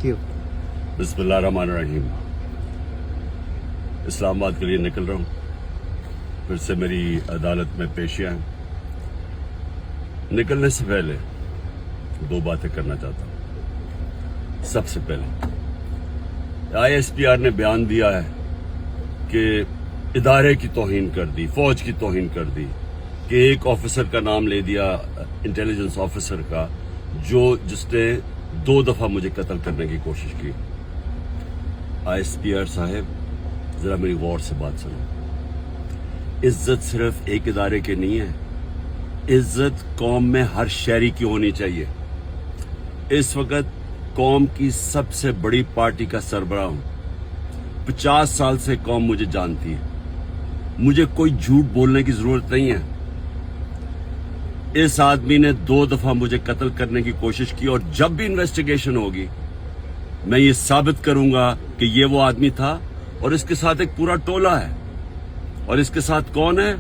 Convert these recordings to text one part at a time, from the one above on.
Thank you. बिस्मिल्लाहिर्रहमानिर्रहीम। इस्लामाबाद के लिए निकल रहा हूँ। फिर से मेरी अदालत में पेशियां हैं। निकलने से पहले दो बातें करना चाहता हूँ। सबसे पहले ISPR ने बयान दिया है कि इदारे की तौहीन कर दी, फौज की तौहीन कर दी, कि एक ऑफिसर का नाम ले दिया, इंटेलिजेंस ऑफिसर का, जिसने 2 दफा मुझे कत्ल करने की कोशिश की। ISPR साहब, जरा मेरी गौर से बात सुनो। इज्जत सिर्फ एक इदारे की नहीं है, इज्जत कौम में हर शहरी की होनी चाहिए। इस वक्त कौम की सबसे बड़ी पार्टी का सरबराह हूं। 50 साल से कौम मुझे जानती है, मुझे कोई झूठ बोलने की जरूरत नहीं है। इस आदमी ने 2 दफा मुझे कत्ल करने की कोशिश की, और जब भी इन्वेस्टिगेशन होगी मैं ये साबित करूंगा कि ये वो आदमी था, और इसके साथ एक पूरा टोला है। और इसके साथ कौन है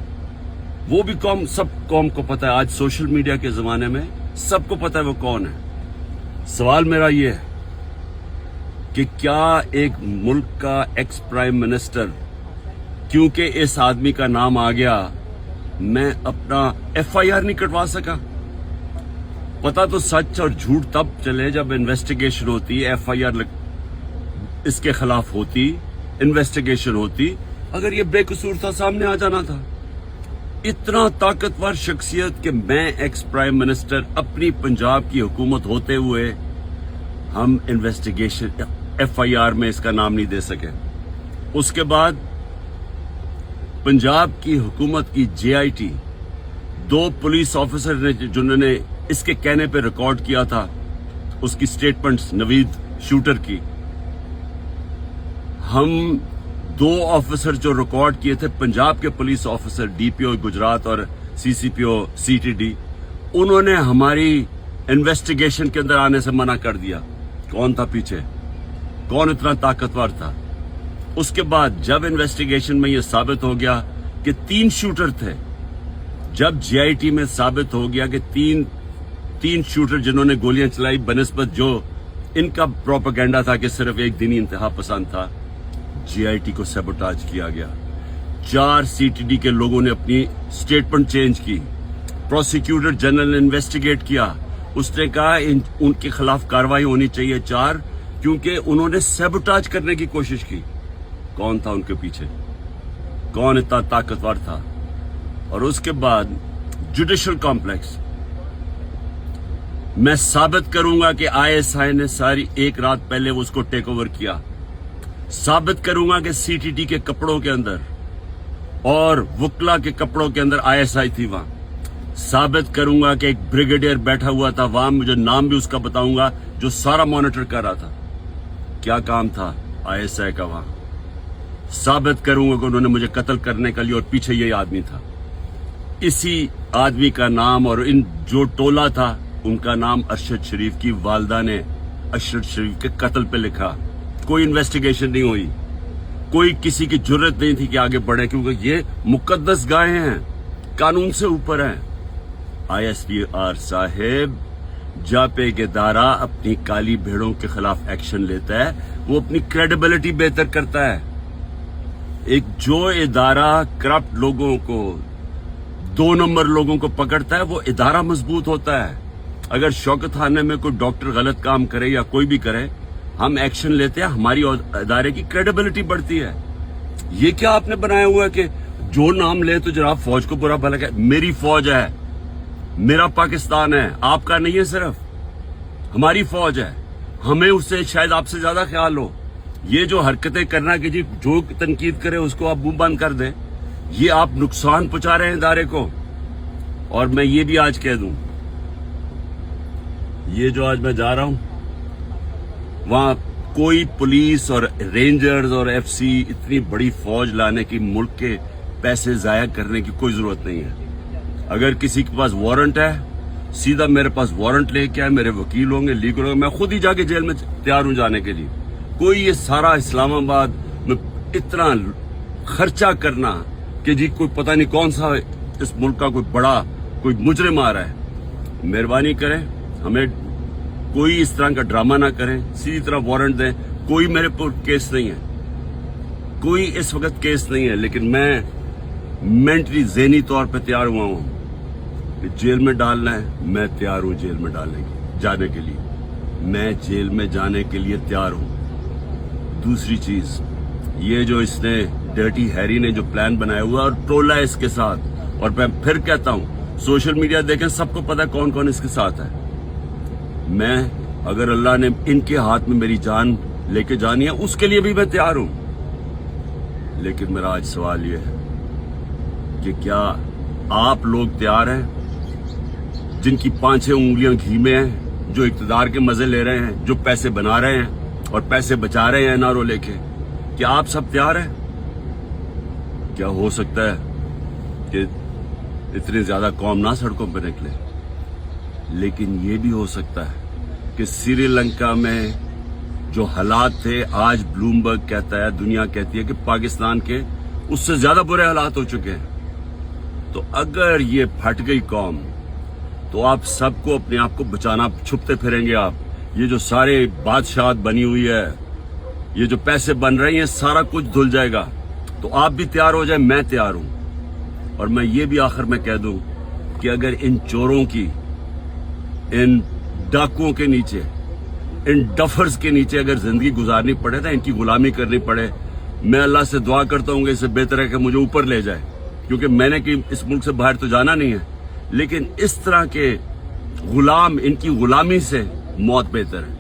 वो भी सब कौम को पता है। आज सोशल मीडिया के जमाने में सबको पता है वो कौन है। सवाल मेरा ये है कि क्या एक मुल्क का एक्स प्राइम मिनिस्टर, क्योंकि इस आदमी का नाम आ गया, मैं अपना FIR नहीं कटवा सका? पता तो सच और झूठ तब चले जब इन्वेस्टिगेशन होती, FIR इसके खिलाफ होती, इन्वेस्टिगेशन होती। अगर ये बेकसूर था, सामने आ जाना था। इतना ताकतवर शख्सियत कि मैं एक्स प्राइम मिनिस्टर, अपनी पंजाब की हुकूमत होते हुए हम इन्वेस्टिगेशन FIR में इसका नाम नहीं दे सके। उसके बाद पंजाब की हुकूमत की JIT, 2 पुलिस ऑफिसर ने जिन्होंने इसके कहने पे रिकॉर्ड किया था उसकी स्टेटमेंट्स, नवीद शूटर की, हम 2 ऑफिसर जो रिकॉर्ड किए थे, पंजाब के पुलिस ऑफिसर DPO गुजरात और CCPO CTD, उन्होंने हमारी इन्वेस्टिगेशन के अंदर आने से मना कर दिया। कौन था पीछे? कौन इतना ताकतवर था? उसके बाद जब इन्वेस्टिगेशन में यह साबित हो गया कि 3 शूटर थे, जब JIT में साबित हो गया कि तीन शूटर जिन्होंने गोलियां चलाई, बनिस्बत जो इनका प्रोपेगेंडा था कि सिर्फ एक दिनी इंतहा पसंद था, JIT को सैबोटाज किया गया। 4 CTD के लोगों ने अपनी स्टेटमेंट चेंज की। प्रोसिक्यूटर जनरल ने इन्वेस्टिगेट किया, उसने कहा उनके खिलाफ कार्रवाई होनी चाहिए 4, क्योंकि उन्होंने सैबोटाज करने की कोशिश की। कौन था उनके पीछे? कौन इतना ताकतवर था? और उसके बाद जुडिशल कॉम्प्लेक्स, मैं साबित करूंगा कि ISI ने सारी एक रात पहले उसको टेक ओवर किया। साबित करूंगा कि CTD के कपड़ों के अंदर और वुकला के कपड़ों के अंदर ISI थी वहां। साबित करूंगा कि एक ब्रिगेडियर बैठा हुआ था वहां, मुझे नाम भी उसका बताऊंगा, जो सारा मॉनिटर कर रहा था। क्या काम था ISI का वहां? साबित करूंगा कि उन्होंने मुझे कत्ल करने के लिए, और पीछे यही आदमी था। इसी आदमी का नाम और इन जो टोला था उनका नाम अरशद शरीफ की वालदा ने अरशद शरीफ के कत्ल पे लिखा। कोई इन्वेस्टिगेशन नहीं हुई, कोई किसी की जुर्रत नहीं थी कि आगे बढ़े, क्योंकि ये मुकद्दस गायें हैं, कानून से ऊपर हैं। ISPR साहेब, जब एक इदारा अपनी काली भेड़ों के खिलाफ एक्शन लेता है, वो अपनी क्रेडिबिलिटी बेहतर करता है। एक जो इदारा करप्ट लोगों को, 2 नंबर लोगों को पकड़ता है, वो इदारा मजबूत होता है। अगर शौकत खाने में कोई डॉक्टर गलत काम करे या कोई भी करे, हम एक्शन लेते हैं, हमारी इदारे की क्रेडिबिलिटी बढ़ती है। ये क्या आपने बनाया हुआ है कि जो नाम ले तो जनाब फौज को बुरा भला कहे? मेरी फौज है, मेरा पाकिस्तान है, आपका नहीं है, सिर्फ हमारी फौज है। हमें उससे शायद आपसे ज्यादा ख्याल हो। ये जो हरकतें करना कि जी जो तनकीद करे उसको आप मुंह बंद कर दें, ये आप नुकसान पहुंचा रहे हैं इदारे को। और मैं ये भी आज कह दूं, ये जो आज मैं जा रहा हूं, वहां कोई पुलिस और रेंजर्स और FC इतनी बड़ी फौज लाने की, मुल्क के पैसे जाया करने की कोई जरूरत नहीं है। अगर किसी के पास वारंट है, सीधा मेरे पास वारंट लेके आए, मेरे वकील होंगे, लीगल होंगे, मैं खुद ही जाके जेल में तैयार हूं जाने के लिए। कोई ये सारा इस्लामाबाद में इतना खर्चा करना कि जी कोई पता नहीं कौन सा इस मुल्क का कोई बड़ा कोई मुजरिम आ रहा है, मेहरबानी करें, हमें कोई इस तरह का ड्रामा ना करें, सीधी तरह वारंट दें। कोई मेरे पर केस नहीं है, कोई इस वक्त केस नहीं है, लेकिन मैं मेंटली ज़हनी तौर पे तैयार हुआ हूं कि जेल में डालना है, मैं तैयार हूं जेल में जाने के लिए, मैं जेल में जाने के लिए तैयार हूं। दूसरी चीज, ये जो इसने डर्टी हैरी ने जो प्लान बनाया हुआ और टोला है इसके साथ, और मैं फिर कहता हूं सोशल मीडिया देखें, सबको पता है कौन कौन इसके साथ है। मैं अगर अल्लाह ने इनके हाथ में मेरी जान लेके जानी है, उसके लिए भी मैं तैयार हूं। लेकिन मेरा आज सवाल यह है कि क्या आप लोग तैयार हैं, जिनकी 5-6 उंगलियां घी में हैं, जो इक्तदार के मजे ले रहे हैं, जो पैसे बना रहे हैं और पैसे बचा रहे हैं एनआरओ लेके, क्या आप सब तैयार हैं? क्या हो सकता है कि इतनी ज्यादा कौम ना सड़कों पर निकले, लेकिन ये भी हो सकता है कि श्रीलंका में जो हालात थे, आज ब्लूमबर्ग कहता है, दुनिया कहती है कि पाकिस्तान के उससे ज्यादा बुरे हालात हो चुके हैं। तो अगर ये फट गई कौम, तो आप सबको अपने आप को बचाना, छुपते फिरेंगे आप। ये जो सारे बादशाहत बनी हुई है, ये जो पैसे बन रही हैं, सारा कुछ धुल जाएगा। तो आप भी तैयार हो जाए, मैं तैयार हूं। और मैं ये भी आखिर में कह दूं कि अगर इन चोरों की, इन डाकुओं के नीचे, इन डफर्स के नीचे अगर जिंदगी गुजारनी पड़े ना, इनकी गुलामी करनी पड़े, मैं अल्लाह से दुआ करता हूँ कि इससे बेहतर है कि मुझे ऊपर ले जाए, क्योंकि मैंने कि इस मुल्क से बाहर तो जाना नहीं है। लेकिन इस तरह के गुलाम, इनकी गुलामी से मौत बेहतर है।